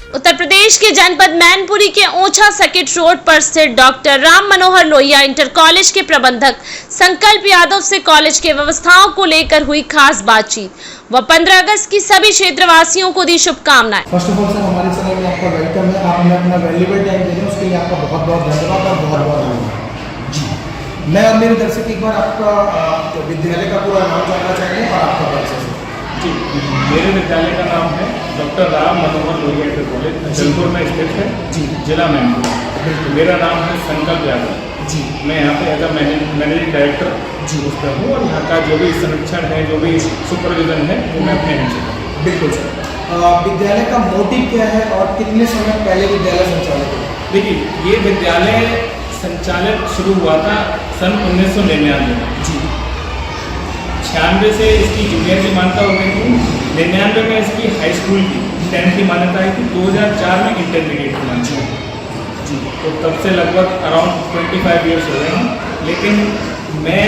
उत्तर प्रदेश के जनपद मैनपुरी के ओछा सर्किट रोड पर स्थित doctor Ram Manohar Lohia inter college के प्रबंधक संकल्प यादव से कॉलेज के व्यवस्थाओं को लेकर हुई खास बातचीत व 15 अगस्त की सभी क्षेत्रवासियों को दी शुभकामनाएं। फर्स्ट ऑफ ऑल सर, हमारे चैनल में आपका वेलकम है। आपने अपना वैल्यूएबल टाइम दे दिया, उसके लिए आपका बहुत बहुत धन्यवाद और बहुत बहुत धन्यवाद जी। मैं और मेरे दर्शक एक बार आपका विद्यालय का पूरा नाम जानना चाहेंगे और आपका परिचय सर। जी, मेरे विद्यालय का नाम है doctor Ram Manohar Lohia inter college, Jalpur में स्थित है जी, जिला मैनपुर। मेरा नाम है संकल्प यादव जी। मैं यहाँ पे एज अ मैनेजिंग डायरेक्टर जी उसका हूँ और यहाँ का जो भी संरक्षण है, जो भी सुपरविजन है, वो मैं अपने हैंड से करता हूँ। बिल्कुल सर। विद्यालय का मोटिव क्या है और कितने समय पहले विद्यालय संचालित हुआ? देखिए, ये विद्यालय संचालित शुरू हुआ था सन 1999 जी। 96 से इसकी जूनियर की मान्यता हो गई थी, 99 में इसकी हाई स्कूल की 10th की मान्यता आई थी, 2004 में इंटरमीडिएट की मान्यता जी। तो तब से लगभग अराउंड 25 ईयर्स हो गए हैं। लेकिन मैं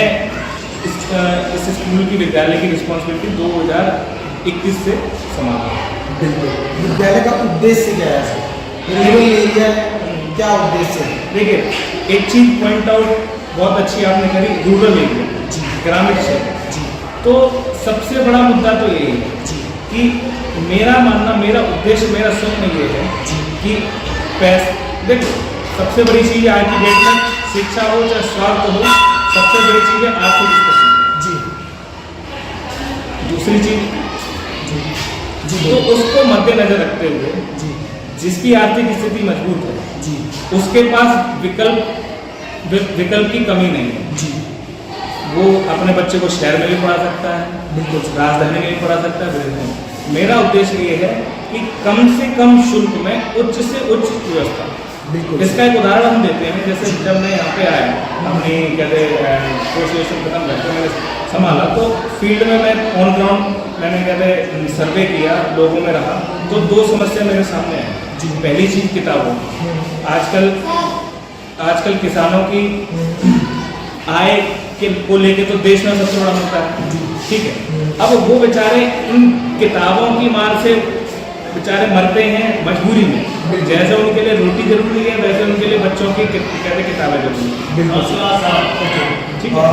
इस स्कूल की विद्यालय की रिस्पॉन्सिबिलिटी 2021 से संभाला। बिल्कुल। विद्यालय का उद्देश्य क्या है सर? क्या उद्देश्य है? देखिए, एक चीज पॉइंट आउट बहुत अच्छी आपने करी, रूरल एरिया जी, ग्रामीण क्षेत्र जी। तो सबसे बड़ा मुद्दा तो यही है जी कि मेरा मानना, मेरा उद्देश्य, मेरा स्वप्न ये है जी कि देखो, सबसे बड़ी चीज़ आज की डेट में शिक्षा हो चाहे स्वास्थ्य हो, सबसे बड़ी चीज़ है आर्थिक स्थिति जी। दूसरी चीज जी, तो उसको मद्देनजर रखते हुए जी, जिसकी आर्थिक स्थिति मजबूत है जी, उसके पास विकल्प की कमी नहीं है जी। वो अपने बच्चे को शहर में भी पढ़ा सकता है, बिल्कुल राजधानी में भी पढ़ा सकता है, विलेज में। मेरा उद्देश्य ये है कि कम से कम शुल्क में उच्च से उच्च व्यवस्था। बिल्कुल। इसका एक उदाहरण हम देते हैं। जैसे जब मैं यहाँ पे आया, अपनी कहते एसोसिएशन खत्म करके मैंने संभाला, तो फील्ड में मैं ऑन ग्राउंड मैंने कहते सर्वे किया, लोगों में रहा, तो दो समस्या मेरे सामने आई जी। पहली चीज़ किताबों, आजकल किसानों की आय को लेके तो देश में सबसे बड़ा मुद्दा है, ठीक है। अब वो बेचारे इन किताबों की मार से बेचारे मरते हैं मजबूरी में। जैसे उनके लिए रोटी जरूरी है, वैसे उनके लिए बच्चों की कहते किताबें जरूरी है, ठीक है।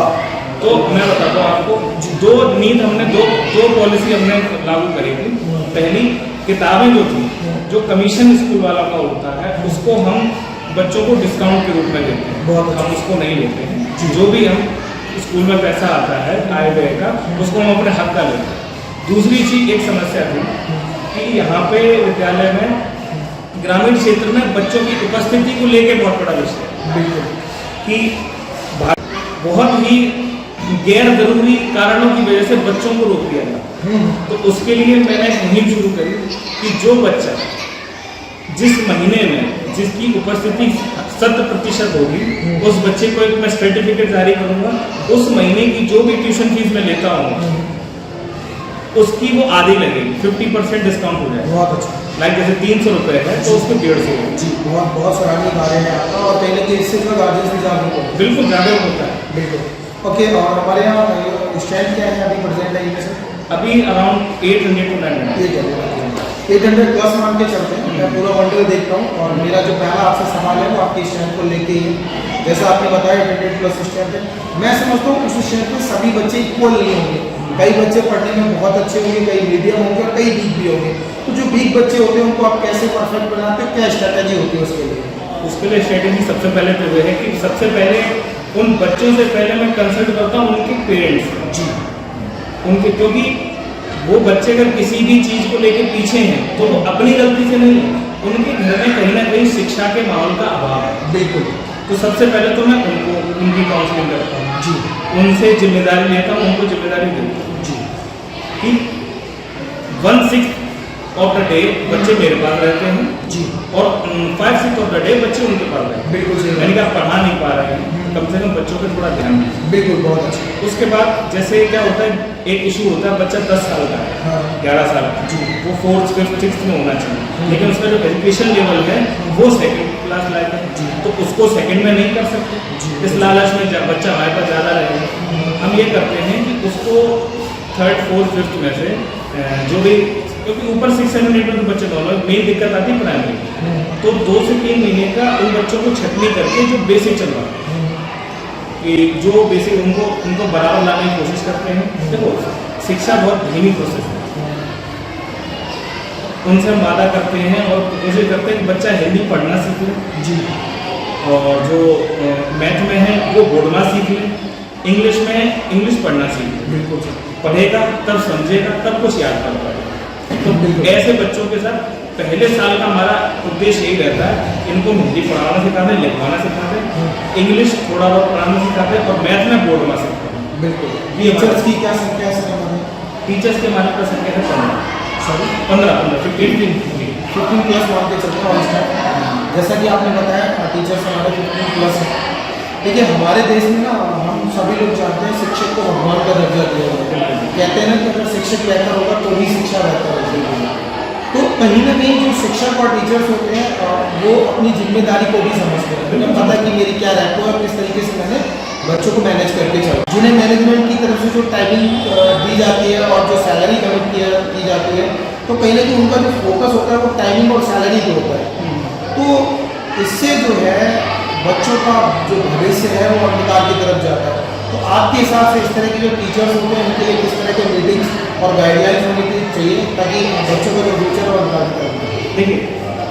तो मैं बताता हूँ आपको, दो पॉलिसी हमने लागू करी थी। पहली, किताबें जो थी, जो कमीशन स्कूल वाला का होता है, उसको हम बच्चों को डिस्काउंट के रूप में देते हैं, हम उसको नहीं लेते हैं। जो भी हम स्कूल में पैसा आता है आय व्यय का, उसको हम अपने हक का लेते हैं। दूसरी चीज, एक समस्या थी कि यहाँ पे विद्यालय में ग्रामीण क्षेत्र में बच्चों की उपस्थिति को लेके बहुत बड़ा विषय है कि बहुत ही गैर जरूरी कारणों की वजह से बच्चों को रोक दिया गया। तो उसके लिए मैंने मुहिम शुरू करी कि जो बच्चा जिस महीने में जिसकी उपस्थिति 100% होगी, उस बच्चे को एक मैं सर्टिफिकेट जारी करूंगा। उस महीने की जो भी ट्यूशन फीस मैं लेता हूँ, उसकी वो आधी लगेगी, 50% डिस्काउंट हो जाएगा। बहुत अच्छा। लाइक जैसे 300 रुपये है तो उसको 150 जी। बहुत सराहनीय कार्य है आपका, और कहीं ना कहीं इससे जो गार्जियंस भी जागरूक होते हैं। बिल्कुल जागरूक होता है। बिल्कुल। ओके, और हमारे यहाँ स्ट्रेंथ क्या है अभी प्रेजेंट है सर? अभी अराउंड 800 to 900 800 प्लस मान के चलते हैं। मैं पूरा वनडे देखता हूँ, और मेरा जो पहला आपसे सवाल है वो आपकी स्ट्रेंथ को लेके ही है। जैसा आपने बताया 800 प्लस स्ट्रेंथ है, मैं समझता हूँ उस स्ट्रेंथ में सभी बच्चे इक्वल नहीं होंगे। कई बच्चे पढ़ने में बहुत अच्छे होंगे, कई मीडियम होंगे और कई वीक भी होंगे। तो जो वीक बच्चे होते हैं उनको आप कैसे परफेक्ट बनाते हो, क्या स्ट्रैटेजी होती है उसके लिए? उसके लिए स्ट्रेटेजी सबसे पहले तो ये है कि सबसे पहले उन बच्चों से पहले मैं कंसल्ट करता हूँ उनके पेरेंट्स जी, उनके, क्योंकि वो बच्चे अगर किसी भी चीज़ को लेकर पीछे हैं तो वो अपनी गलती से नहीं, उनके घर में कहीं ना कहीं शिक्षा के माहौल का अभाव है। बिल्कुल। तो सबसे पहले तो मैं उनकी काउंसलिंग करता हूँ जी, उनसे जिम्मेदारी लेता हूँ, उनको जिम्मेदारी देता हूँ जी कि 1/6 ऑफ द डे बच्चे मेरे पास रहते हैं जी, और 5/6 ऑफ द डे बच्चे उनके पास रहते हैं। बिल्कुल सही। यानी कि आप पढ़ा नहीं पा रहे हैं, कम से कम बच्चों पे थोड़ा ध्यान दें। बिल्कुल, बहुत अच्छा। उसके बाद जैसे क्या होता है, एक इशू होता है, बच्चा 10 साल का है, 11 साल का जी, वो 4th, 5th, 6th में होना चाहिए, लेकिन उसका जो एजुकेशन लेवल है वो 2nd क्लास लायक है जी, तो उसको 2nd में नहीं कर सकते। इस लालच में बच्चा हमारे पास ज़्यादा रहेगा, हम ये करते हैं कि उसको 3rd, 4th, 5th में से जो भी क्योंकि ऊपर 6-7 8 में तो बच्चे नॉर्मल, मेन दिक्कत आती है प्राइमरी। तो 2 से 3 महीने का उन बच्चों को छटनी करके जो बेसिक चल रहा है, कि जो बेसिक उनको बराबर लाने की कोशिश करते हैं। देखो शिक्षा बहुत धीमी प्रोसेस है, उनसे हम वादा करते हैं और कोशिश करते हैं कि बच्चा हिंदी पढ़ना सीख ले जी, और जो मैथ में है वो बोर्डमा सीख ले, इंग्लिश में है इंग्लिश पढ़ना सीख ले। बिल्कुल सर। पढ़ेगा तब समझेगा तब कुछ याद कर पाएगा। तो ऐसे बच्चों के साथ पहले साल का हमारा उद्देश्य यही रहता है, इनको हिंदी पढ़ाना सिखाते हैं, लिखवाना सिखाते हैं, इंग्लिश थोड़ा बहुत पढ़ाना सिखाते हैं और मैथ में बोर्डमा सिखाते हैं। बिल्कुल। ये टीचर्स की क्या संख्या है सर हमारे? टीचर्स के हमारे पास संख्या है 15 सॉरी 15 प्लस मान के चलते हैं ऑल स्टाफ। जैसा कि आपने बताया टीचर्स हमारे 15 प्लस है। देखिए हमारे देश में ना हम सभी लोग जानते हैं शिक्षक को भगवान का दर्जा दिया हुआ है। कहते हैं ना कि अगर शिक्षक बेहतर होगा तो ही शिक्षा बेहतर होगी। तो कहीं ना कहीं जो शिक्षक और टीचर्स होते हैं वो अपनी जिम्मेदारी को भी समझते हैं। उन्हें पता है कि मेरी क्या रहती है और किस तरीके से मैंने बच्चों को मैनेज करके चलो। जिन्हें मैनेजमेंट की तरफ से जो टाइमिंग दी जाती है और जो सैलरी कमिट की जाती है, तो कहीं ना कहीं उनका जो फोकस होता है वो टाइमिंग और सैलरी पे होता है। तो इससे जो है बच्चों का जो भविष्य है वो अंधकार की तरफ जाता है। तो आपके हिसाब से इस तरह के जो टीचर्स होते हैं उनके लिए किस तरह के मीटिंग्स और गाइडलाइंस होनी चाहिए ताकि बच्चों का जो फ्यूचर है वो अंधकार की तरफ जाए? देखिए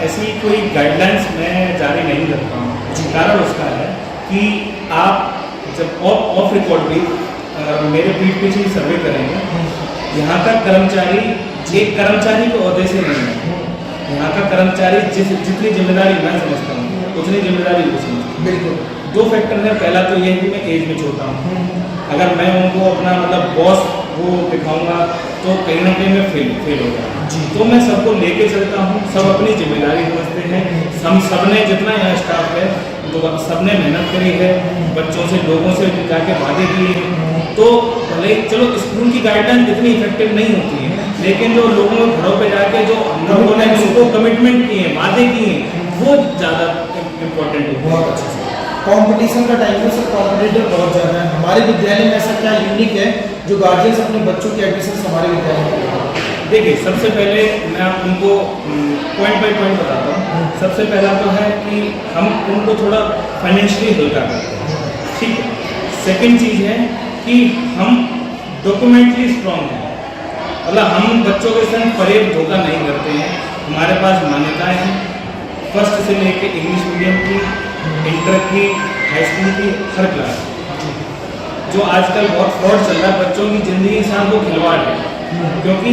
ऐसी कोई गाइडलाइंस मैं जारी नहीं करता हूँ। कारण उसका है कि आप जब ऑफ रिकॉर्ड भी मेरे पीठ पीछे सर्वे करेंगे, यहाँ का कर्मचारी एक कर्मचारी के ओहदे से नहीं है। यहाँ का कर्मचारी जितनी जिम्मेदारी मैं समझता हूँ उतनी जिम्मेदारी वो समझता हूँ। बिल्कुल। 2 फैक्टर है। पहला तो ये है कि मैं एज में छोटा हूँ। अगर मैं उनको अपना मतलब बॉस वो दिखाऊंगा तो कहीं ना कहीं मैं फेल हो जाऊँगा। तो मैं सबको लेके चलता हूँ, सब अपनी जिम्मेदारी समझते हैं। हम सबने जितना यहाँ स्टाफ है तो सबने मेहनत करी है, बच्चों से लोगों से जाके वादे किए हैं। तो भले चलो स्कूल की गाइडलाइन इतनी इफेक्टिव नहीं होती है, लेकिन जो लोगों के घरों पे जाके जो हम लोगों ने उनको कमिटमेंट किए, वादे किए, वो ज़्यादा इम्पोर्टेंट है। बहुत अच्छा सर। कंपटीशन का टाइम है सर, कॉम्पिटिटर बहुत ज़्यादा है। हमारे विद्यालय में ऐसा क्या यूनिक है जो गार्जियंस अपने बच्चों के एडमिशन हमारे विद्यालय में करते हैं? देखिए सबसे पहले मैं उनको पॉइंट बाय पॉइंट बताता हूँ। सबसे पहला तो है कि हम उनको थोड़ा फाइनेंशियली हल्का करते हैं, ठीक है। सेकंड चीज़ है कि हम डॉक्यूमेंटली स्ट्रॉन्ग हैं, मतलब हम बच्चों के संग फरेब धोखा नहीं करते हैं। हमारे पास मान्यताएं हैं, फर्स्ट से लेके इंग्लिश मीडियम की, इंटर की, हाई स्कूल की, हर क्लास। जो आजकल बहुत फ्रॉड चल रहा है बच्चों की ज़िंदगी के साथ, वो खिलवाड़ है। क्योंकि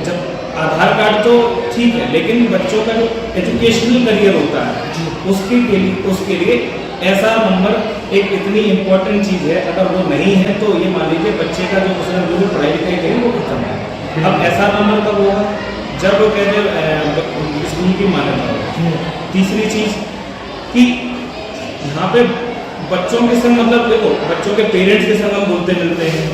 जब आधार कार्ड तो ठीक है, लेकिन बच्चों का जो एजुकेशनल करियर होता है उसके लिए ऐसा नंबर एक इतनी इम्पोर्टेंट चीज़ है। अगर वो नहीं है तो ये मान लीजिए बच्चे का जो उसने जो पढ़ाई लिखाई करी वो खत्म है। अब ऐसा नंबर कब होगा जब वो कहते स्कूल की मान्यता होगी। तीसरी चीज़ कि यहाँ पे बच्चों के संग मतलब देखो बच्चों के पेरेंट्स के संग हम बोलते मिलते हैं,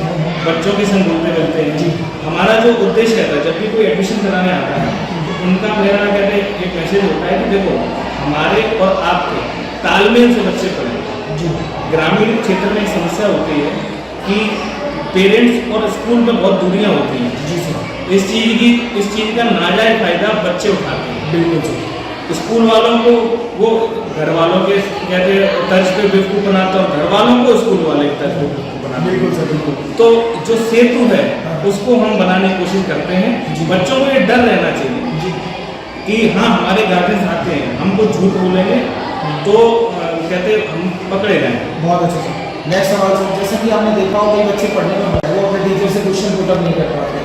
बच्चों के संग बोलते मिलते हैं। हमारा जो उद्देश्य रहता है जब भी कोई एडमिशन कराने आता है तो उनका मेरा कहते हैं एक मैसेज होता है कि देखो हमारे और आपके तालमेल से बच्चे पढ़ें। ग्रामीण क्षेत्र में एक समस्या होती है कि पेरेंट्स और स्कूल में बहुत दूरियाँ होती हैं। जी सर। इस चीज़ का नाजायज फायदा बच्चे उठाते हैं। बिल्कुल सर। स्कूल वालों को वो घर वालों के कहते तर्ज पे बेवकूफ़ बनाता और घर वालों को स्कूल वाले के तर्ज पे बेवकूफ़ बनाते। बिल्कुल सर, बिल्कुल। तो जो सेतु है उसको हम बनाने की कोशिश करते हैं। बच्चों को ये डर रहना चाहिए कि हाँ हमारे गार्जियंस आते हैं, हमको झूठ बोलेंगे तो कहते हम पकड़े जाएंगे। बहुत अच्छा सर। नेक्स्ट सवाल सर, जैसा कि आपने देखा हो कई बच्चे पढ़ने में वो अपने टीचर से क्वेश्चन पुट अप नहीं कर पाते,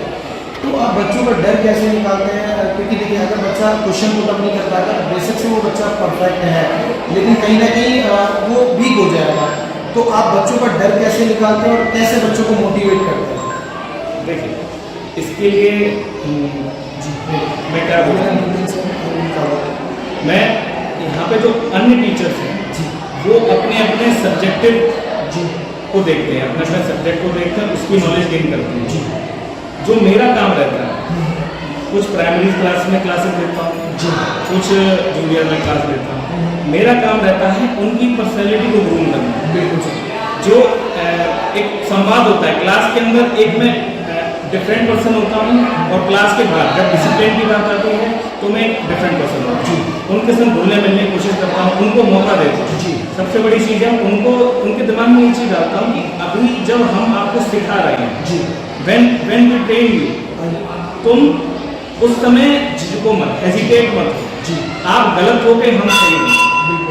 तो आप बच्चों का डर कैसे निकालते हैं? क्योंकि देखिए अगर बच्चा क्वेश्चन पुट अप नहीं कर पाएगा, बेशक से वो बच्चा परफेक्ट है लेकिन कहीं ना कहीं वो वीक हो जाएगा, तो आप बच्चों का डर कैसे निकालते हैं और कैसे बच्चों को मोटिवेट करते हैं? देखिए इसके लिए मैं क्या बोलूँ, मैं यहाँ पे जो अन्य टीचर्स हैं वो अपने अपने सब्जेक्टिव को देखते हैं, अपने अपने सब्जेक्ट को देखते हैं, उसकी नॉलेज गेन करते हैं। जो मेरा काम रहता है कुछ प्राइमरी क्लास में क्लासेस लेता हूँ, कुछ जूनियर में क्लास लेता हूँ। मेरा काम रहता है उनकी पर्सनैलिटी को ग्रूम करना। बिल्कुल। जो एक संवाद होता है क्लास के अंदर, एक में डिफरेंट पर्सन होता हूँ, और क्लास के बाद जब डिसिप्लिन की बात आती है तो मैं एक डिफरेंट पर्सन हूँ जी। उनके साथ घुलने मिलने की कोशिश करता हूँ, उनको मौका देता हूँ जी। सबसे बड़ी चीज़ है उनको, उनके दिमाग में ये चीज़ डालता हूँ कि अभी जब हम आपको सिखा रहे हैं जी, व्हेन वी ट्रेन यू, तुम उस समय झिझको मत, हेजिटेट मत जी। आप गलत हो के हम सही हो,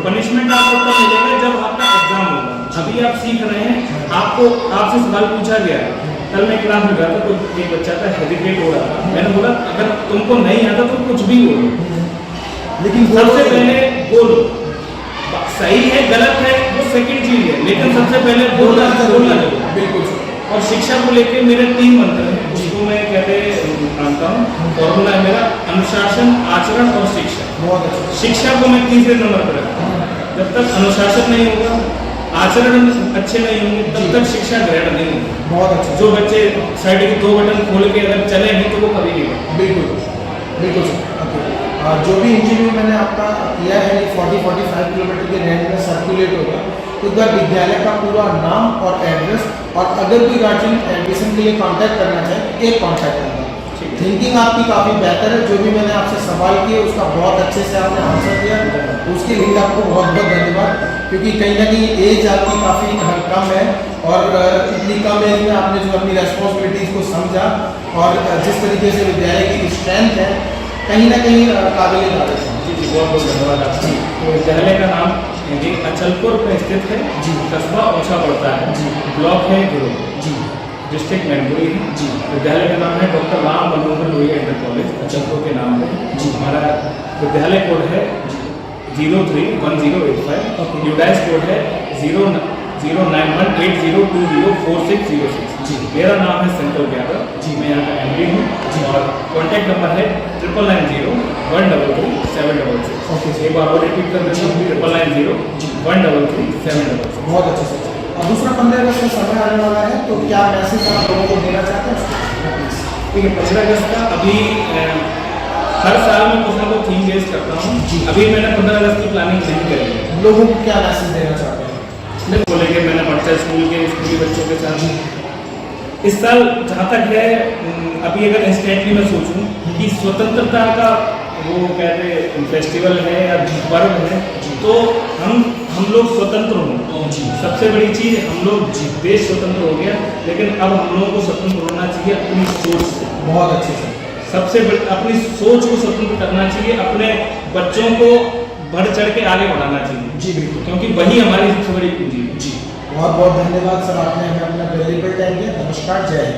पनिशमेंट आपको तब मिलेगा जब आपका एग्जाम होगा। अभी आप सीख रहे हैं, आपको आपसे सवाल पूछा गया। कल मैं क्लास में गया था, तो एक बच्चा था हेजिटेट हो रहा था, मैंने बोला अगर तुमको नहीं आता तो कुछ भी बोलो, लेकिन सबसे पहले बोलो। सही है गलत है वो सेकंड चीज है, लेकिन सबसे पहले बोलना जरूर। बिल्कुल। और शिक्षा को लेकर मेरे 3 मंत्र हैं, उसको मैं कहते मानता हूँ। फॉर्मूला है मेरा अनुशासन, आचरण और शिक्षा। बहुत अच्छा। शिक्षा को मैं 3रे नंबर पर रखता हूँ। जब तक अनुशासन नहीं होगा, आचरण अच्छे नहीं होंगे, तब तक शिक्षा ग्रहण नहीं होगी। बहुत अच्छा। जो बच्चे साइड के 2 बटन खोल के अगर चलेंगे तो वो कभी नहीं होगा। बिल्कुल बिल्कुल सर। जो भी इंटरव्यू मैंने आपका किया है, ये 40-45 किलोमीटर के रेंज में सर्कुलेट होगा। तो एक बार विद्यालय का पूरा नाम और एड्रेस, और अगर कोई गार्जियन एडमिशन के लिए कांटेक्ट करना चाहे, एक कांटेक्ट करना। थिंकिंग आपकी काफ़ी बेहतर है। जो भी मैंने आपसे सवाल किए उसका बहुत अच्छे से आपने आंसर दिया, उसके लिए आपको बहुत बहुत धन्यवाद। क्योंकि कहीं ना कहीं एज आपकी काफ़ी कम है, और इतनी कम एज में आपने जो अपनी रेस्पॉन्सिबिलिटीज़ को समझा, और जिस तरीके से विद्यालय की स्ट्रेंथ है, कहीं ना कहीं काबिल तारीफ है। जी जी, बहुत बहुत धन्यवाद आपका। तो विद्यालय का नाम अचलपुर में स्थित है जी, कस्बा ओछा पड़ता है जी, ब्लॉक है गुरु जी, डिस्ट्रिक्ट मैनपुरी है जी। विद्यालय का नाम है doctor Ram Manohar Lohia inter college, Achalpur के नाम पे जी। हमारा विद्यालय कोड है 031085, यूडाइस कोड है 09180204606 जी। मेरा नाम है संकल्प यादव जी, मैं यहाँ का MD हूँ जी। और कॉन्टैक्ट नंबर है 9990133766। ओके, एक बार और रिपीट कर देता हूँ, 9990133766। बहुत अच्छा सर। और दूसरा 15 अगस्त का समय आने वाला है, तो क्या मैसेज आप लोगों को देना चाहते हैं? ठीक है, 15 अगस्त का अभी हर साल में कुछ ना कुछ थीम बेस करता हूँ जी। अभी मैंने 15 अगस्त की प्लानिंग नहीं करी है। लोगों को क्या मैसेज देना चाहते हैं? को लेकर मैंने बच्चा स्कूली बच्चों के साथ इस साल जहाँ तक है, अभी अगर इंस्टेंटली मैं सोचूं कि स्वतंत्रता का वो कहते फेस्टिवल है या पर्व है, तो हम लोग स्वतंत्र हों। सबसे बड़ी चीज़ हम लोग देश स्वतंत्र हो गया, लेकिन अब हम लोगों को स्वतंत्र होना चाहिए अपनी सोच से। बहुत अच्छे से। सबसे बड़ी अपनी सोच को स्वतंत्र करना चाहिए, अपने बच्चों को बढ़ चढ़ के आगे बढ़ाना चाहिए जी बिल्कुल, क्योंकि वही हमारी सबसे बड़ी पूंजी है जी। बहुत बहुत धन्यवाद सर, आपने हमें अपना वैल्यूएबल टाइम दिया। नमस्कार, जय हिंद।